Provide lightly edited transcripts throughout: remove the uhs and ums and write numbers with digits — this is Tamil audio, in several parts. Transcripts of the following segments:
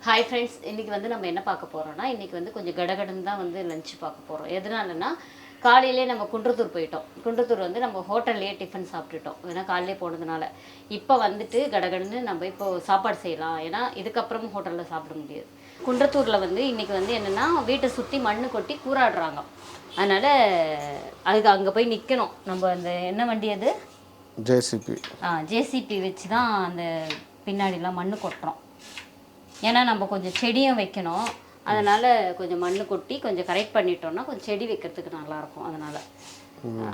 ஹாய் ஃப்ரெண்ட்ஸ், இன்றைக்கி வந்து நம்ம என்ன பார்க்க போகிறோம்னா, இன்றைக்கி வந்து கொஞ்சம் கடகடன்னு தான் வந்து லஞ்ச் பார்க்க போகிறோம். எதனாலனா காலையிலே நம்ம குன்றத்தூர் போயிட்டோம். குன்றத்தூர் வந்து நம்ம ஹோட்டல்லையே டிஃபன் சாப்பிட்டுட்டோம். ஏன்னா காலையிலே போனதுனால இப்போ வந்துட்டு கடகடன்னு நம்ம இப்போ சாப்பாடு செய்யலாம். ஏன்னா இதுக்கப்புறமும் ஹோட்டலில் சாப்பிட முடியாது. குன்றத்தூரில் வந்து இன்றைக்கி வந்து என்னென்னா வீட்டை சுற்றி மண் கொட்டி கூறாடுறாங்க. அதனால் அதுக்கு அங்கே போய் நிற்கணும். நம்ம அந்த என்ன வண்டி அது ஜேசிபி வச்சு தான் அந்த பின்னாடிலாம் மண் கொட்டுறோம். ஏன்னா நம்ம கொஞ்சம் செடியும் வைக்கணும். அதனால் கொஞ்சம் மண் கொட்டி கொஞ்சம் கரெக்ட் பண்ணிட்டோம்னா கொஞ்சம் செடி வைக்கிறதுக்கு நல்லாயிருக்கும்.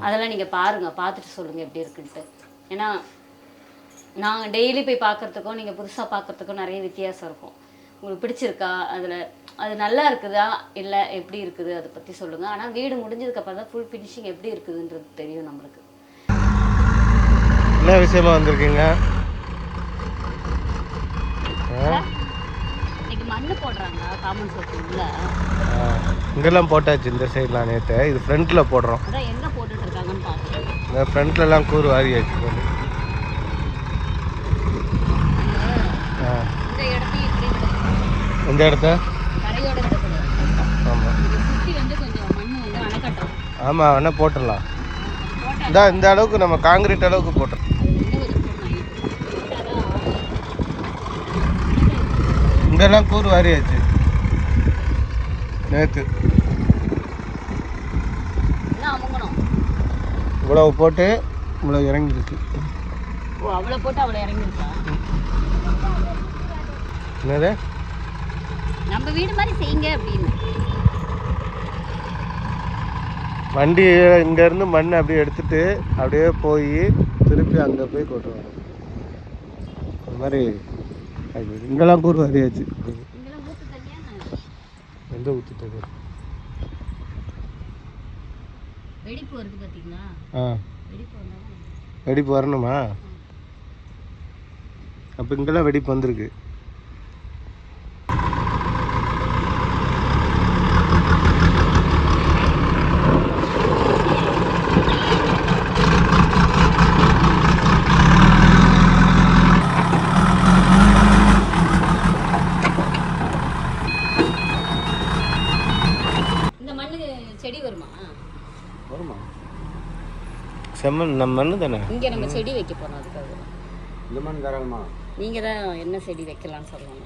அதெல்லாம் நீங்கள் பாருங்கள், பார்த்துட்டு சொல்லுங்கள் எப்படி இருக்குன்ட்டு. ஏன்னா நாங்கள் டெய்லி போய் பார்க்குறதுக்கும் நீங்கள் புதுசாக பார்க்குறதுக்கும் நிறைய வித்தியாசம் இருக்கும். உங்களுக்கு பிடிச்சிருக்கா, அது நல்லா இருக்குதா இல்லை எப்படி இருக்குது அதை பற்றி சொல்லுங்கள். ஆனால் வீடு முடிஞ்சதுக்கப்புறம் தான் ஃபுல் ஃபினிஷிங் எப்படி இருக்குதுன்றது தெரியும் நம்மளுக்கு. என்ன விஷயமா வந்திருக்கீங்க? மண்ணு போடுறாங்க காமன் சோப்புல. இங்கெல்லாம் போட்டாச்சு. இந்த சைட்லாம் நேற்று இது ஃப்ரண்ட்டில் போடுறோம். அதான் எங்கே போட்டுட்டு இருக்காங்கன்னு பார்க்குறேன். இந்த ஃப்ரண்ட்லலாம் கூறு வாரியாச்சு. இந்த இடத்த ஆமாம் ஆமாம் வேணா போட்டுடலாம். இந்த அளவுக்கு நம்ம காங்கிரீட் அளவுக்கு போட்டுறோம். இங்கெல்லாம் கூறு வாரியாச்சு நேற்று. இவ்வளவு போட்டு இவ்வளோ இறங்கிடுச்சு. என்னது நம்ம வீடு மாதிரி செய்யுங்க அப்படின்னு. வண்டி இங்கேருந்து மண் அப்படியே எடுத்துட்டு அப்படியே போய் திருப்பி அங்கே போய் கொட்டுவாங்க. அந்த மாதிரி இங்கெல்லாம் கூறு வாரியாச்சு. எந்த ஊற்றிட்டு வெடிப்பு வரணுமா? அப்போ இங்கெல்லாம் வெடிப்பு வந்திருக்கு. செம்மண் நம்ம மண்ணு தானே. இங்கே நம்ம செடி வைக்க போகிறோம். அதுக்காக இந்த மண் தாராளமா நீங்கள் தான் என்ன செடி வைக்கலாம்னு சொல்லுவாங்க.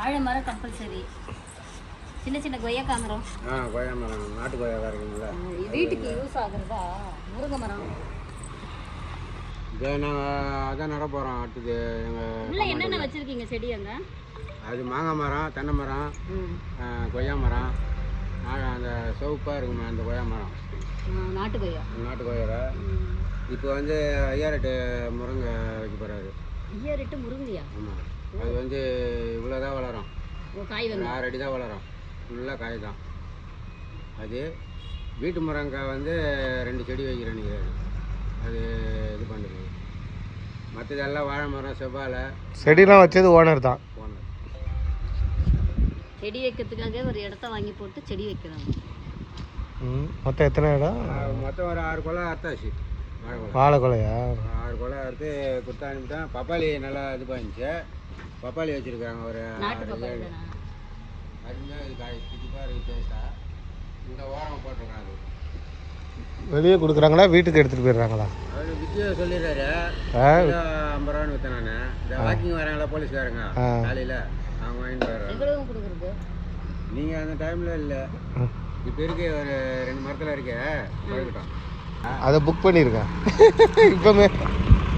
ஆழமரம் கம்பல்சரி. சின்ன சின்ன கொய்யாக்கா மரம். கொய்யா மரம், நாட்டு கொய்யாக்கா இருக்குங்களா, வீட்டுக்கு யூஸ் ஆகுறதா. முருங்கை மரம் இதை நாங்கள் அதான் நட போகிறோம். அடுத்தது எங்கள் என்னென்ன வச்சுருக்கீங்க செடி அங்கே? அது மாங்காய் மரம், தென்னை மரம், கொய்யா மரம், அந்த சோப்பாக இருக்குமா அந்த கொய்யா மரம், நாட்டு கொய்யா. இப்போ வந்து 5008 முருங்கை வைக்க போகிறாரு. 5008 முருங்கையா? ஆமாம். அது வந்து இவ்வளோதான் வளரும். காய் வந்து 6 அடி தான் வளரும். ஃபுல்லாக காய் தான். அது வீட்டு முருங்காய் வந்து 2 செடி வைக்கிறேன்னு அது இது பண்ணுறது. மற்றதெல்லாம் வாழை மரம், செவ்வாழை செடிலாம் வச்சது ஓனர் தான். செடி வைக்கிறதுக்காக ஒரு இடத்த வாங்கி போட்டு செடி வைக்கிறாங்க. மொத்தம் எத்தனை இடம்? மொத்தம் ஒரு 6 குலை அறுத்தாச்சு. வாழை குலையா? 6 குலை அறுத்து கொடுத்தா அனுப்பிட்டேன். பப்பாளி நல்லா இது பண்ணிச்சு. பப்பாளி வச்சுருக்காங்க ஒரு அருமையாக இது காய் திட்டிப்பாக இருக்குது. டேஸ்ட்டாக இந்த ஓரம் போட்டிருக்காங்க. வெளியே கொடுக்குறாங்களா வீட்டுக்கு எடுத்துகிட்டு போயிடுறாங்களா? அவர் விற்க சொல்லிடுறாரு. 50 ரூபான்னு விற்றேன் நான். இந்த வாக்கிங் வராங்களா போலீஸ்காரங்க காலையில், அவங்க வாங்கிட்டு போயிடுறாங்க. நீங்கள் அந்த டைமில் இல்லை, இப்போ இருக்கு ஒரு 2 மரத்தில் இருக்கு போய்கிட்டோம். அதை புக் பண்ணியிருக்கேன். இப்போமே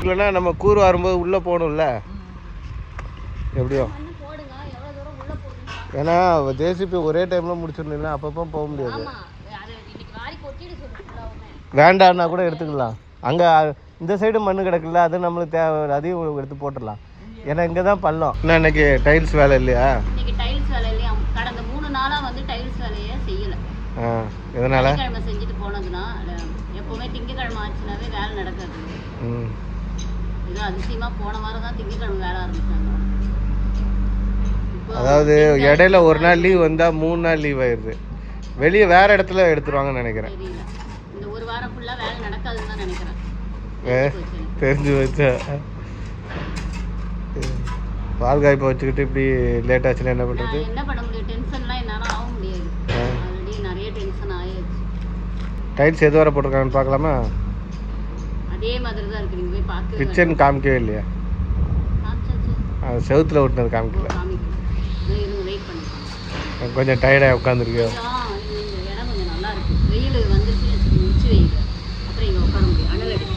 இல்லைன்னா நம்ம கூறு வரும்போது உள்ளே போகணும்ல எப்படியோ. ஏன்னா ஜேசிபி ஒரே டைமில் முடிச்சிடணும், அப்பப்போ போக முடியாது. வேண்டான்னா கூட எடுத்துக்கலாம். அங்கே இந்த சைடு மண் கிடக்குல்ல, அது நம்மளுக்கு தேவை, அதையும் எடுத்து போட்டுடலாம். ஏன்னா இங்கே தான் பள்ளம். இன்னும் இன்னைக்கு டைல்ஸ் வேலை இல்லையா? டைல்ஸ் வேலை இல்லையா? கடந்த 3 நாளாக வந்து டைல்ஸ் வேலையே செய்யலை. எதனால? திங்கக்கிழமை செஞ்சுட்டு போனதுன்னா எப்போவுமே திங்கக்கிழமை ஆச்சுனாவே வேலை நடக்காது. இது அதிசயமாக போன வாரம் தான் திங்கக்கிழமை வேலை ஆரம்பிச்சாங்க. அதாவது இடையில ஒரு நாள் லீவ் வந்தால் 3 நாள் லீவ் ஆயிடுது. வெளியே வேற இடத்துல எடுத்துருவாங்கன்னு நினைக்கிறேன். இந்த ஒரு வாரம் ஃபுல்லாக வேலை நடக்காதுன்னு தான் நினைக்கிறேன். தெரிஞ்சு வச்சா பால் காய்ப்பை வச்சுக்கிட்டு இப்படி லேட் ஆச்சுன்னா என்ன பண்ணுறது? என்ன பண்ண முடியும், டென்ஷன்லாம் என்னால் ஆக முடியாது. ஆல்ரெடி நிறைய டென்ஷன் ஆயாச்சு. டைல்ஸ் எது வரை போட்டிருக்காங்கன்னு பார்க்கலாமா? அதே மாதிரி தான் இருக்குது, நீங்கள் போய் பார்த்து. கிச்சன் காமிக்கவே இல்லையா? அது செவுத்தில் விட்டுனது காமிக்கல. வெயிட் பண்ணிக்கலாம். கொஞ்சம் டயர்டாக உட்காந்துருக்கியோ? இந்த இடம் கொஞ்சம் நல்லா இருக்குது. வெயில் வந்துச்சு முடிச்சு வெயில், அப்புறம் இங்கே உட்கார முடியும். அனல் அடி.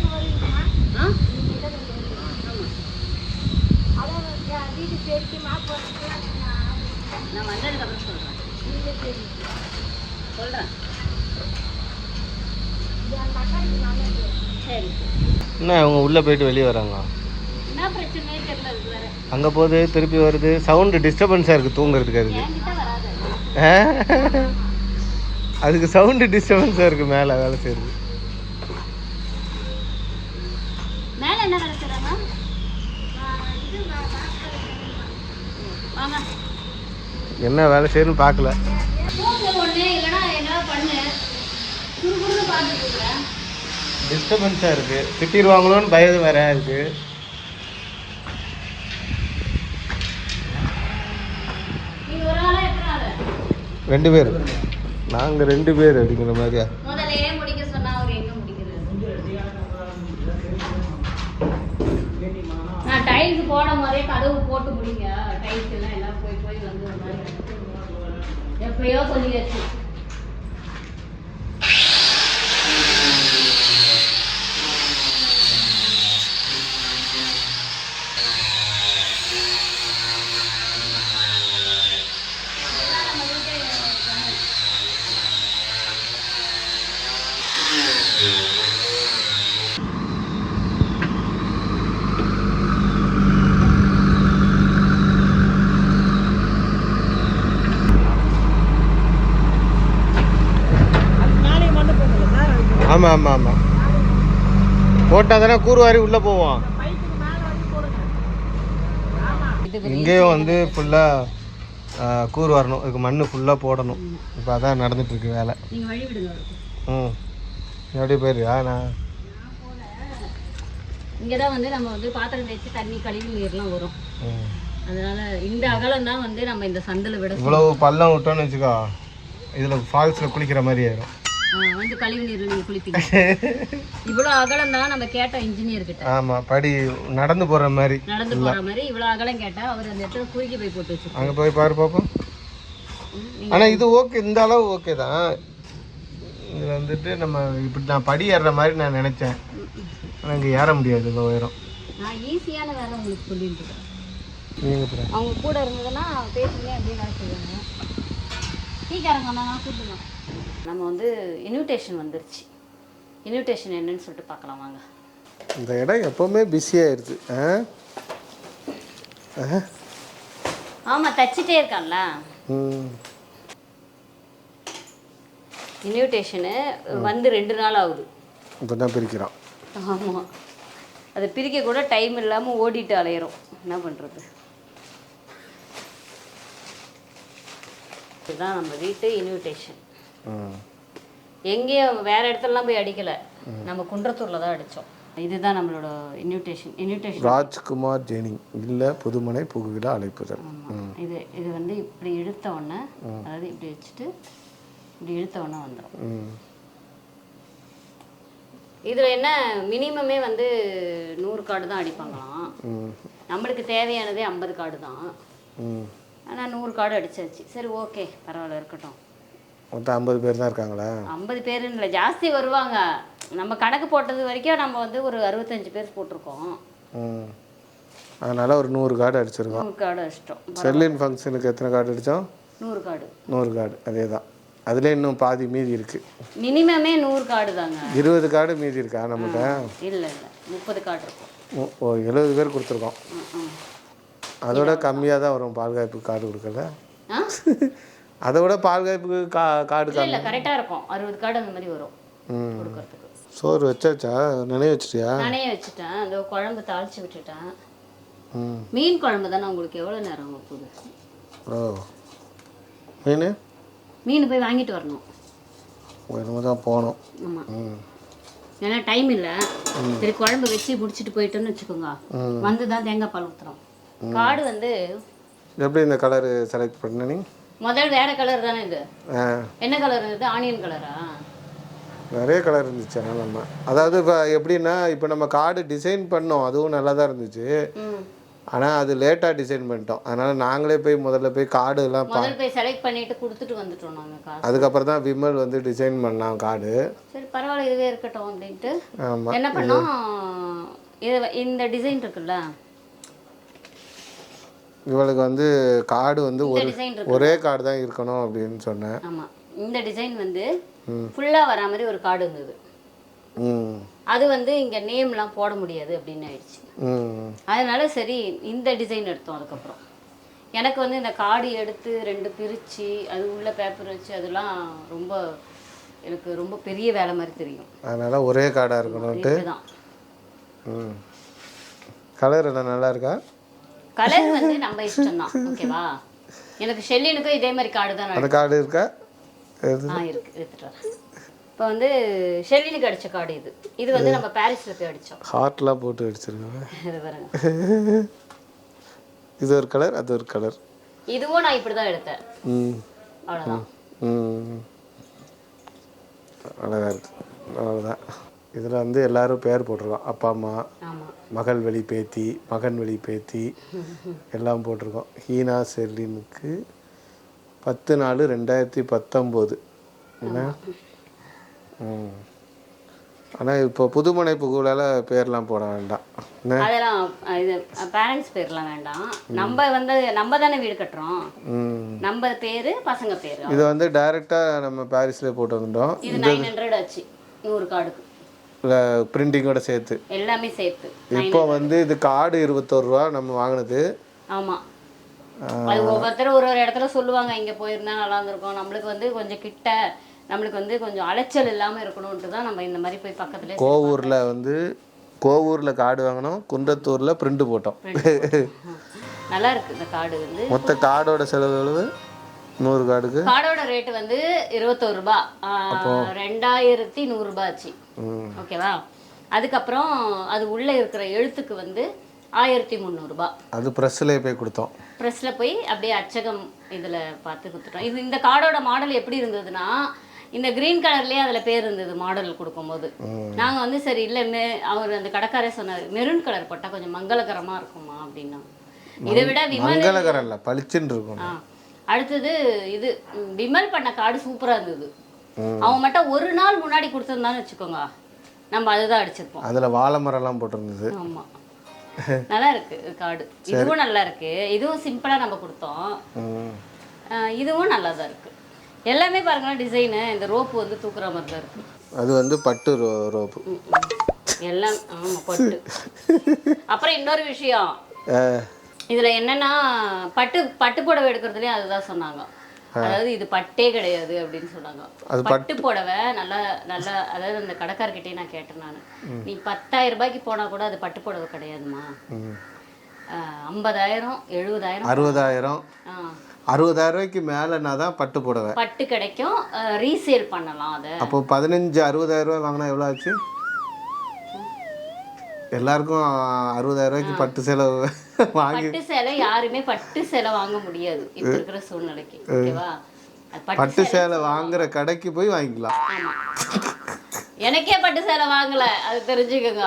நான் வந்ததுக்கப்புறம் சொல்கிறேன். சரி. என்ன அவங்க உள்ளே போயிட்டு வெளியே வராங்க? என்ன பிரச்சனையே தெரியல. அதுக்கு வேற அங்கே போகுது திருப்பி வருது, சவுண்டு டிஸ்டர்பன்ஸாக இருக்குது தூங்குறதுக்கு. அதுக்கு என்கிட்ட வராது. அதுக்கு சவுண்டு டிஸ்டர்பன்ஸாக இருக்குது மேலே வேலை செய்யுது. மேலே என்ன வேலை செய்கிறாங்க? வாங்க. என்ன வேலை செய்யணும்னு பார்க்கல. டிஸ்டர்பன்ஸாக இருக்குது, திட்டிடுவாங்களோன்னு பயம் வேற இருக்குது. ரெண்டு பேர், நாங்கள் 2 பேர் அப்படிங்கிற மாதிரியா? முதல்லையே முடிக்க சொன்னா அவர் எங்க முடிக்கிறது? நான் டைல்ஸ் போடும் போதே கதவு போட்டு முடிங்க. டைல்ஸ் எல்லாம் போய் போய் வந்து ஒரு மாதிரி எப்பயோ சொல்லியாச்சு. ஆமாம் ஆமாம் ஆமாம், போட்டால் தானே கூறுவாரி உள்ளே போவோம். இங்கேயும் வந்து ஃபுல்லாக கூறு வரணும், இதுக்கு மண் ஃபுல்லாக போடணும். இப்போ அதான் நடந்துட்டுருக்கு வேலை. ம், எப்படி போயிருக்கா? நான் இங்கே தான் வந்து நம்ம வந்து பாத்திரம் தேய்ச்சி தண்ணி கழிவு நீர்லாம் வரும். அதனால இந்த அகலம் தான் வந்து நம்ம இந்த சந்தில் விட. இவ்வளவு பள்ளம் விட்டோன்னு வச்சுக்கோ, இதில் ஃபால்ஸில் குளிக்கிற மாதிரி ஆயிடும். வந்து கழிவு நீரில் நீங்கள் குளிப்பீங்க. இவ்வளோ அகலம் தான் நம்ம கேட்டோம் இன்ஜினியர் கிட்ட. ஆமாம், படி நடந்து போகிற மாதிரி. நடந்து போகிற மாதிரி இவ்வளோ அகலம் கேட்டால் அவர் அந்த இடத்துல குறுக்கி போய் போட்டு வச்சுருக்கோம். அங்கே போய் பாரு பார்ப்போம். ஆனால் இது ஓகே, இந்த அளவு ஓகே தான். இதில் வந்துட்டு நம்ம இப்படி நான் படி ஏறுற மாதிரி நான் நினச்சேன், ஆனால் இங்கே ஏற முடியாது இவ்வளோ உயரம். நான் ஈஸியான வேலை உங்களுக்கு சொல்லியிருக்கேன். நீங்கள் அவங்க கூட இருந்ததுன்னா பேசுங்க அப்படியே வேலை செய்வாங்க. டீக்காரங்க நான் கூப்பிடுங்க. நம்ம வந்து இன்விடேஷன் வந்துருச்சு. இன்விடேஷன் என்னன்னு சொல்லிட்டு பார்க்கலாம் வாங்க. இந்த இடம் எப்போவுமே பிஸியாகிடுது. ஆமாம், தச்சிட்டே இருக்கான்ல. இன்விடேஷனு வந்து 2 நாள் ஆகுது. இப்போ தான் பிரிக்கிறான். ஆமாம், அதை பிரிக்க கூட டைம் இல்லாமல் ஓடிட்டு அலையிறோம். என்ன பண்ணுறது? இதுதான் நம்ம வீட்டு இன்விடேஷன். எங்கேயும் வேற இடத்துலலாம் போய் அடிக்கலை, நம்ம குன்றத்தூரில் தான் அடித்தோம். இதுதான் நம்மளோட இன்விடேஷன். ராஜ்குமார் ஜெனிங் இல்லை புதுமனை புகுவிட அழைப்புதல். இது வந்து இப்படி இழுத்த உடனே, அதாவது இப்படி வச்சுட்டு இப்படி இழுத்த உடனே வந்துடும். இதில் என்ன மினிமமே வந்து 100 கார்டு தான் அடிப்பாங்களாம். நம்மளுக்கு தேவையானதே 50 கார்டு தான். ஆனால் 100 கார்டு அடிச்சாச்சு. சரி, ஓகே, பரவாயில்ல, இருக்கட்டும். மொத்தம் 50 பேர் தான் இருக்காங்களா? 50 பேருன்னு இல்லை, ஜாஸ்தி வருவாங்க. நம்ம கணக்கு போட்டது வரைக்கும் நம்ம வந்து ஒரு 65 பேர் போட்டிருக்கோம். அதனால் ஒரு 100 கார்டு அடிச்சிருக்கோம். 100 கார்டு அடிச்சிட்டோம். செல்லின் ஃபங்க்ஷனுக்கு எத்தனை கார்டு அடித்தோம்? 100 கார்டு. 100 கார்டு, அதே தான். அதில் இன்னும் பாதி மீதி இருக்குது. மினிமமே 100 கார்டு தாங்க. 20 கார்டு மீதி இருக்கா நம்மகிட்ட? இல்லை 30 கார்டு இருக்கும். ஓ, 70 பேர் கொடுத்துருக்கோம். அதோட கம்மியாக தான் வரும் பால் காய்ப்பு கார்டு கொடுக்கல. அதை விட பால் காய்ப்புக்கு கார்டு இல்லை, கரெக்டாக இருக்கும். 60 கார்டு அந்த மாதிரி வரும் கொடுக்கறதுக்கு. சோறு வச்சாச்சா? நினைவு வச்சிட்டியா? நினைய வச்சுட்டேன். அந்த குழம்பு தாளித்து விட்டுட்டேன். மீன் குழம்பு தானே. உங்களுக்கு எவ்வளோ நேரம் போகுது? ஓ, மீன் போய் வாங்கிட்டு வரணும். என்னமோ தான் போகணும். ஆமாம், ஏன்னா டைம் இல்லை. சரி, குழம்பு வச்சு முடிச்சுட்டு போயிட்டோன்னு வச்சுக்கோங்க, வந்து தான் தேங்காய் பால் ஊற்றுறோம். கார்டு வந்து எப்படி இந்த கலரு செலக்ட் பண்ண நீ? முதல் வேற கலர் தானே இது. என்ன கலர் இருந்தது? ஆனியன் கலரா? நிறைய கலர் இருந்துச்சு. நம்ம அதாவது இப்போ எப்படின்னா இப்போ நம்ம கார்டு டிசைன் பண்ணோம், அதுவும் நல்லா தான் இருந்துச்சு. ஆனால் அது லேட்டாக டிசைன் பண்ணிட்டோம். அதனால் நாங்களே போய் முதல்ல போய் கார்டு எல்லாம் போய் செலக்ட் பண்ணிட்டு கொடுத்துட்டு வந்துட்டோம் நாங்கள். அதுக்கப்புறம் தான் விமல் வந்து டிசைன் பண்ணான் கார்டு. சரி பரவாயில்ல இதுவே இருக்கட்டும் அப்படின்ட்டு என்ன பண்ணோம், இந்த டிசைன் இருக்குல்ல, இவளுக்கு வந்து கார்டு வந்து ஒரே கார்டு தான் இருக்கணும் அப்படின்னு சொன்னேன். ஆமாம், இந்த டிசைன் வந்து ஃபுல்லாக வரா மாதிரி ஒரு கார்டு இருந்தது. அது வந்து இங்கே நேம்லாம் போட முடியாது அப்படின்னு ஆயிடுச்சு. அதனால சரி இந்த டிசைன் எடுத்தோம். அதுக்கப்புறம் எனக்கு வந்து இந்த கார்டு எடுத்து 2 பிரித்து அது உள்ள பேப்பர் வச்சு அதெல்லாம் ரொம்ப எனக்கு ரொம்ப பெரிய வேலை மாதிரி தெரியும். அதனால ஒரே கார்டாக இருக்கணும்ட்டு தான். கலர் எல்லாம் நல்லா இருக்கா? கலர் வந்து நம்ம இஷ்டம் தான். ஓகேவா? எனக்கு ஷெல்லினுக்கும் இதே மாதிரி கார்டு தான். அந்த கார்டு இருக்கா? இருக்கு, எடுத்துட்டு வரேன். இப்போ வந்து ஷெல்லினுக்கு அடித்த கார்டு இது. இது வந்து நம்ம பாரிஸில் போய் அடித்தோம். ஹார்ட்லாம் போட்டு அடிச்சிருக்கோம். இது பாருங்க, இது ஒரு கலர், அது ஒரு கலர். இதுவும் நான் இப்படி தான் எடுத்தேன். அவ்வளோதான். அழகாக இருக்கு. அவ்வளோதான். இதில் வந்து எல்லாரும் பேர் போட்டிருக்கோம். அப்பா அம்மா, மகள் வெளி பேத்தி, மகன் வெளி பேத்தி எல்லாம் போட்டிருக்கோம். ஹீனா செல்லினுக்கு 10/4/2019. என்ன? ஆனால் இப்போ புதுமனை புகழால் பேர்லாம் போட வேண்டாம். அதெல்லாம் இது பேரண்ட்ஸ் பேர்லாம் வேண்டாம். நம்ம தானே வீடு கட்டுறோம். நம்ம பேர் பசங்க பேர். இது வந்து டைரெக்டாக நம்ம பாரிஸ்ல போட்டு வந்துட்டோம். இது 900 ஆச்சு 100 கார்டுக்கு. பிரிண்டிங்கோட சேர்த்து எல்லாமே சேர்த்து. இப்போ வந்து இது கார்டு 21 ரூபா நம்ம வாங்கினது. ஆமாம், அது ஒவ்வொருத்தரும் ஒரு இடத்துல சொல்லுவாங்க இங்கே போயிருந்தா நல்லா இருந்திருக்கும். நம்மளுக்கு வந்து கொஞ்சம் கிட்ட, நம்மளுக்கு வந்து கொஞ்சம் அலைச்சல் இல்லாமல் இருக்கணும்ட்டு தான் நம்ம இந்த மாதிரி போய் பக்கத்துலேயே. கோவூரில் கார்டு வாங்கினோம், குன்றத்தூரில் பிரிண்ட் போட்டோம். நல்லா இருக்குது இந்த கார்டு வந்து. மொத்த கார்டோட செலவு எவ்வளவு? 100 கார்டுக்கு கார்டோட ரேட்டு வந்து 21 ரூபா. 2100 ரூபாய் ஆச்சு. ஓகேவா? அதுக்கப்புறம் அது உள்ளே இருக்கிற எழுத்துக்கு வந்து 1300 ரூபாய். அது ப்ரெஸ்ஸில் போய் கொடுத்தோம். ப்ரெஸ்ஸில் போய் அப்படியே அச்சகம் இதில் பார்த்து கொடுத்துட்டோம். இது இந்த கார்டோட மாடல் எப்படி இருந்ததுன்னா, இந்த க்ரீன் கலர்லேயே அதில் பேர் இருந்தது மாடல் கொடுக்கும்போது. நாங்கள் வந்து சரி இல்லை, அவர் அந்த கடைக்காரே சொன்னார் மெரூன் கலர் போட்டால் கொஞ்சம் மங்களகரமாக இருக்குமா அப்படின்னா. இதை விட மங்களகரம் இல்லை, பளிச்சுன்னு இருக்கும். அடுத்தது இது விமல் பண்ண கார்டு சூப்பராக இருந்தது. அவன் மட்டும் ஒரு நாள் முன்னாடி கொடுத்துருந்தான்னு வச்சுக்கோங்க, நம்ம அதுதான் அடிச்சிருப்போம். அதில் வாழை மரம்லாம் போட்டிருந்தது. ஆமாம், நல்லா இருக்கு கார்டு. இதுவும் நல்லா இருக்கு. இதுவும் சிம்பிளாக நம்ம கொடுத்தோம். இதுவும் நல்லா தான் இருக்கு. எல்லாமே பாருங்களேன் டிசைனு. இந்த ரோப்பு வந்து தூக்குற மாதிரி தான் இருக்கு. அது வந்து பட்டு ரோப்பு எல்லாம். ஆமாம், பட்டு. அப்புறம் இன்னொரு விஷயம், இதில் என்னன்னா பட்டு புடவை எடுக்கிறதுலேயும் அதுதான் சொன்னாங்க. அதாவது இது பட்டே கிடையாது அப்படின்னு சொன்னாங்க. பட்டு புடவை நல்லா நல்லா, அதாவது அந்த கடைக்காரர்கிட்டே நான் கேட்டேன் நான், நீ 10,000 ரூபாய்க்கு போனால் கூட அது பட்டு புடவை கிடையாதுமா. 50,000 70,000 60,000 ரூபாய்க்கு மேலேனா தான் பட்டு புடவை பட்டு கிடைக்கும். ரீசேல் பண்ணலாம் அதை. அப்போ 60,000 ரூபாய் வாங்கினா எவ்வளோ ஆச்சு? எல்லாருக்கும் 60,000 ரூபாய்க்கு பட்டு சேலை வாங்கி. பட்டு சேலை யாருமே பட்டு சேலை வாங்க முடியாது இப்போ இருக்கிற சூழ்நிலைக்கு. ஓகேவா? பட்டு சேலை வாங்குற கடைக்கு போய் வாங்கிக்கலாம். எனக்கே பட்டு சேலை வாங்கல, அது தெரிஞ்சுக்கோங்க.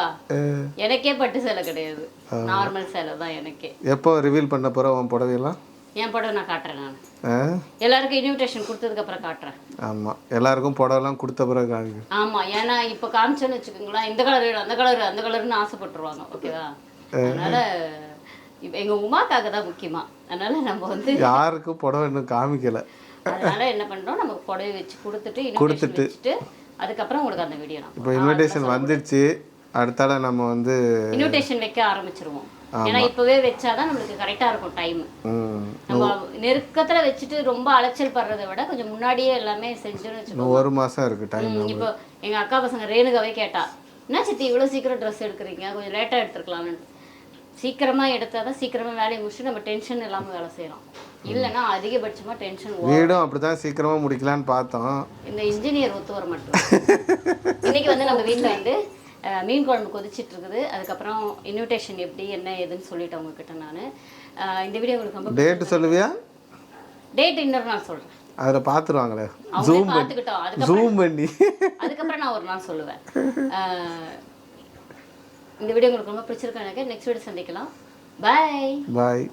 எனக்கே பட்டு சேலை கிடையாது, நார்மல் சேலை தான் எனக்கே. எப்போ ரிவீல் பண்ண போற உன் புடவையெல்லாம்? என் புடவை நான் காட்டுறேன். நான் எல்லாருக்கும் இன்விடேஷன் கொடுத்ததுக்கு அப்புறம் காட்டுறேன். ஆமா, எல்லாருக்கும் புடவைலாம் கொடுத்த பிறகு காமிங்க. ஆமா, ஏன்னா இப்போ காமிச்சோன்னு வச்சுக்கோங்களேன், இந்த கலர் அந்த கலர் அந்த கலர்னு ஆசைப்பட்டுருவாங்க. ஓகேவா? அதனால எங்க உமாக்காக தான் முக்கியமா. அதனால நம்ம வந்து யாருக்கும் புடவை இன்னும் காமிக்கல. அதனால என்ன பண்றோம், நம்ம புடவை வச்சு கொடுத்துட்டு அதுக்கப்புறம் உங்களுக்கு அந்த வீடியோ. இப்போ இன்விடேஷன் வந்துடுச்சு, அடுத்தால நம்ம வந்து இன்விடேஷன் வைக்க ஆரம்பிச்சிருவோம். ஏன்னா இப்பவே வச்சாதான் நம்மளுக்கு கரெக்டா இருக்கும் டைம். நம்ம நெருக்கத்துல வச்சுட்டு ரொம்ப அலைச்சல் படுறதை விட கொஞ்சம் முன்னாடியே எல்லாமே செஞ்சுன்னு வச்சுக்கோங்க. 1 மாசம் இருக்கு டைம். இப்போ எங்க அக்கா பசங்க ரேணுகாவே கேட்டா, என்ன சித்தி இவ்வளவு சீக்கிரம் ட்ரெஸ் எடுக்கிறீங்க, கொஞ்சம் லேட்டா எடுத்துருக்கலாம்னு. சீக்கிரமா எடுத்தாதான் சீக்கிரமா வேலையை முடிச்சுட்டு நம்ம டென்ஷன் இல்லாம வேலை செய்யறோம். இல்லைன்னா அதிகபட்சமா டென்ஷன். வீடும் அப்படிதான் சீக்கிரமா முடிக்கலான்னு பார்த்தோம். இந்த இன்ஜினியர் ஒத்து வர மாட்டோம். இன்னைக்கு வந்து நம்ம வீட்டுல வந்து மீன் குழம்பு கொதிச்சிட்டு இருக்குது. அதுக்கப்புறம் இன்விடேஷன் எப்படி என்ன ஏதுன்னு சொல்லிட்டேன் உங்ககிட்ட நான். இந்த வீடியோ உங்களுக்கு ரொம்ப டேட்டு சொல்லுவியா? டேட் இன்னொரு நாள் சொல்கிறேன். அதில் பார்த்துருவாங்களே அவங்களே பார்த்துக்கிட்டோம். ஜூம் பண்ணி அதுக்கப்புறம் நான் ஒரு நாள் சொல்லுவேன். இந்த வீடியோ உங்களுக்கு ரொம்ப பிடிச்சிருக்கேன். எனக்கு நெக்ஸ்ட் வீடியோ சந்திக்கலாம். பாய்.